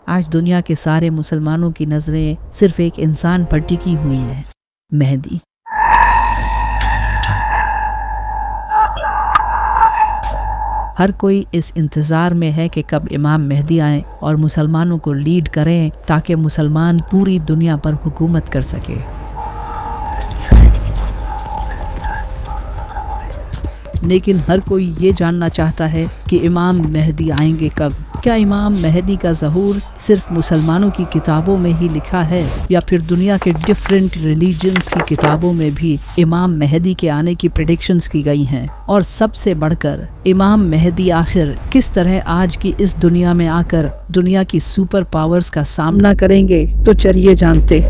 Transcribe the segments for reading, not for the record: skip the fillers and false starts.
آج دنیا کے سارے مسلمانوں کی نظریں صرف ایک انسان پر ٹکی ہوئی ہیں، مہدی۔ ہر کوئی اس انتظار میں ہے کہ کب امام مہدی آئیں اور مسلمانوں کو لیڈ کریں تاکہ مسلمان پوری دنیا پر حکومت کر سکے۔ لیکن ہر کوئی یہ جاننا چاہتا ہے کہ امام مہدی آئیں گے کب؟ کیا امام مہدی کا ظہور صرف مسلمانوں کی کتابوں میں ہی لکھا ہے یا پھر دنیا کے ڈیفرنٹ ریلیجنز کی کتابوں میں بھی امام مہدی کے آنے کی پریڈکشنز کی گئی ہیں؟ اور سب سے بڑھ کر امام مہدی آخر کس طرح آج کی اس دنیا میں آ کر دنیا کی سپر پاورز کا سامنا کریں گے؟ تو چلیے جانتے۔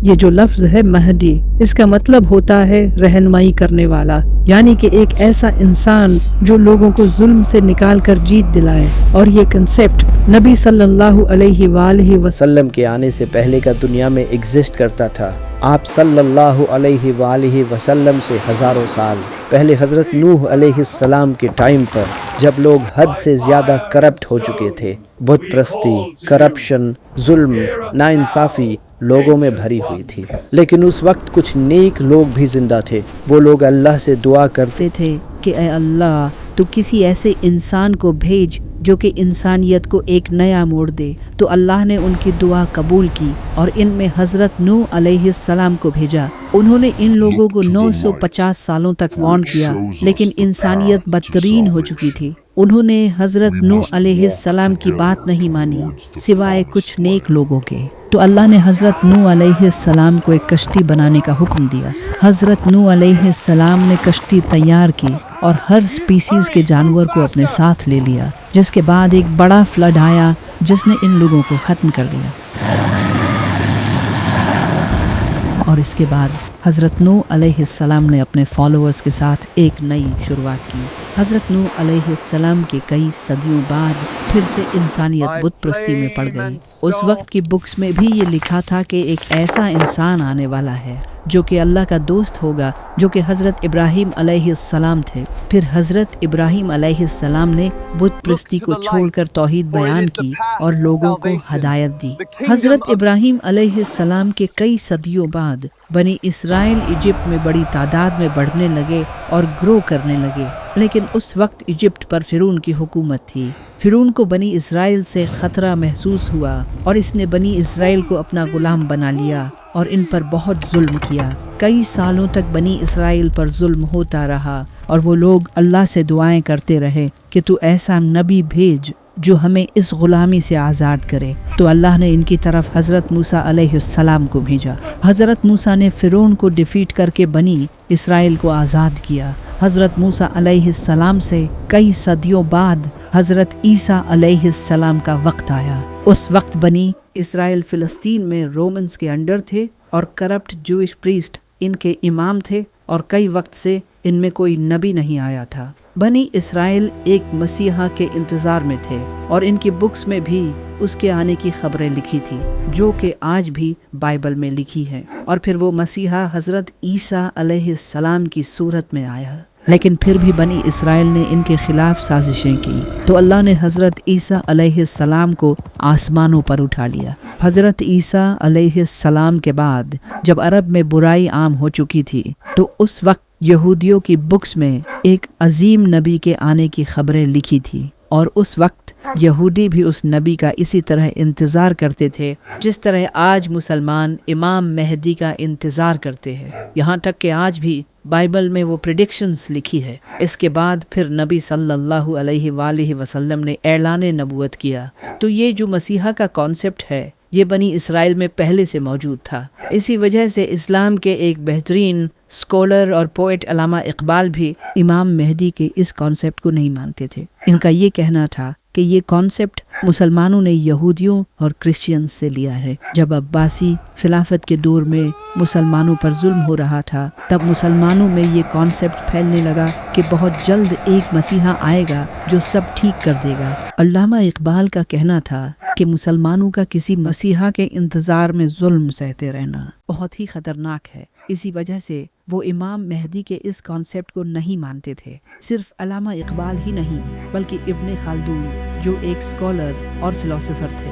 یہ جو لفظ ہے مہدی، اس کا مطلب ہوتا ہے رہنمائی کرنے والا، یعنی کہ ایک ایسا انسان جو لوگوں کو ظلم سے نکال کر جیت دلائے۔ اور یہ کنسیپٹ نبی صلی اللہ علیہ وآلہ وسلم کے آنے سے پہلے کا دنیا میں ایگزسٹ کرتا تھا۔ آپ صلی اللہ علیہ وآلہ وسلم سے ہزاروں سال پہلے حضرت نوح علیہ السلام کے ٹائم پر جب لوگ حد سے زیادہ کرپٹ ہو چکے تھے، بت پرستی، کرپشن، ظلم، ناانصافی لوگوں میں بھری ہوئی تھی، لیکن اس وقت کچھ نیک لوگ بھی زندہ تھے۔ وہ لوگ اللہ سے دعا کرتے تھے کہ اے اللہ تو کسی ایسے انسان کو بھیج جو کہ انسانیت کو ایک نیا موڑ دے۔ تو اللہ نے ان کی دعا قبول کی اور ان میں حضرت نوح علیہ السلام کو بھیجا۔ انہوں نے ان لوگوں کو 950 سالوں تک وارن کیا، لیکن انسانیت بدترین ہو چکی تھی۔ انہوں نے حضرت نوح علیہ السلام کی بات نہیں مانی سوائے کچھ نیک لوگوں کے۔ تو اللہ نے حضرت نوح علیہ السلام کو ایک کشتی بنانے کا حکم دیا۔ حضرت نوح علیہ السلام نے کشتی تیار کی اور ہر سپیسیز کے جانور کو اپنے ساتھ لے لیا، جس کے بعد ایک بڑا فلڈ آیا جس نے ان لوگوں کو ختم کر دیا۔ اور اس کے بعد حضرت نوح علیہ السلام نے اپنے فالوورز کے ساتھ ایک نئی شروعات کی۔ حضرت نوح علیہ السلام کے کئی صدیوں بعد پھر سے انسانیت بت پرستی میں پڑ گئی۔ اس وقت کی بکس میں بھی یہ لکھا تھا کہ ایک ایسا انسان آنے والا ہے جو کہ اللہ کا دوست ہوگا، جو کہ حضرت ابراہیم علیہ السلام تھے۔ پھر حضرت ابراہیم علیہ السلام نے بت پرستی کو چھوڑ کر توحید بیان کی اور لوگوں کو ہدایت دی۔ حضرت ابراہیم علیہ السلام کے کئی صدیوں بعد بنی اسرائیل ایجپٹ میں بڑی تعداد میں بڑھنے لگے اور گرو کرنے لگے، لیکن اس وقت ایجپٹ پر فرعون کی حکومت تھی۔ فرعون کو بنی اسرائیل سے خطرہ محسوس ہوا اور اس نے بنی اسرائیل کو اپنا غلام بنا لیا اور ان پر بہت ظلم کیا۔ کئی سالوں تک بنی اسرائیل پر ظلم ہوتا رہا اور وہ لوگ اللہ سے دعائیں کرتے رہے کہ تو ایسا نبی بھیج جو ہمیں اس غلامی سے آزاد کرے۔ تو اللہ نے ان کی طرف حضرت موسیٰ علیہ السلام کو بھیجا۔ حضرت موسیٰ نے فرعون کو ڈیفیٹ کر کے بنی اسرائیل کو آزاد کیا۔ حضرت موسیٰ علیہ السلام سے کئی صدیوں بعد حضرت عیسیٰ علیہ السلام کا وقت آیا۔ اس وقت بنی اسرائیل فلسطین میں رومنز کے انڈر تھے اور کرپٹ جوئش پریسٹ ان کے امام تھے، اور کئی وقت سے ان میں کوئی نبی نہیں آیا تھا۔ بنی اسرائیل ایک مسیحا کے انتظار میں تھے اور ان کی بکس میں بھی اس کے آنے کی خبریں لکھی تھی، جو کہ آج بھی بائبل میں لکھی ہے۔ اور پھر وہ مسیحا حضرت عیسیٰ علیہ السلام کی صورت میں آیا، لیکن پھر بھی بنی اسرائیل نے ان کے خلاف سازشیں کی، تو اللہ نے حضرت عیسیٰ علیہ السلام کو آسمانوں پر اٹھا لیا۔ حضرت عیسیٰ علیہ السلام کے بعد جب عرب میں برائی عام ہو چکی تھی، تو اس وقت یہودیوں کی بکس میں ایک عظیم نبی کے آنے کی خبریں لکھی تھی، اور اس وقت یہودی بھی اس نبی کا اسی طرح انتظار کرتے تھے جس طرح آج مسلمان امام مہدی کا انتظار کرتے ہیں۔ یہاں تک کہ آج بھی بائبل میں وہ پریڈکشنز لکھی ہے۔ اس کے بعد پھر نبی صلی اللہ علیہ وآلہ وسلم نے اعلان نبوت کیا۔ تو یہ جو مسیحا کا کانسیپٹ ہے، یہ بنی اسرائیل میں پہلے سے موجود تھا۔ اسی وجہ سے اسلام کے ایک بہترین اسکالر اور پوئٹ علامہ اقبال بھی امام مہدی کے اس کانسیپٹ کو نہیں مانتے تھے۔ ان کا یہ کہنا تھا کہ یہ کانسیپٹ مسلمانوں نے یہودیوں اور کرسچینز سے لیا ہے۔ جب عباسی خلافت کے دور میں مسلمانوں پر ظلم ہو رہا تھا، تب مسلمانوں میں یہ کانسیپٹ پھیلنے لگا کہ بہت جلد ایک مسیحا آئے گا جو سب ٹھیک کر دے گا۔ علامہ اقبال کا کہنا تھا کہ مسلمانوں کا کسی مسیحا کے انتظار میں ظلم سہتے رہنا بہت ہی خطرناک ہے۔ اسی وجہ سے وہ امام مہدی کے اس کانسیپٹ کو نہیں مانتے تھے۔ صرف علامہ اقبال ہی نہیں بلکہ ابن خلدون جو ایک اسکالر اور فلاسفر تھے،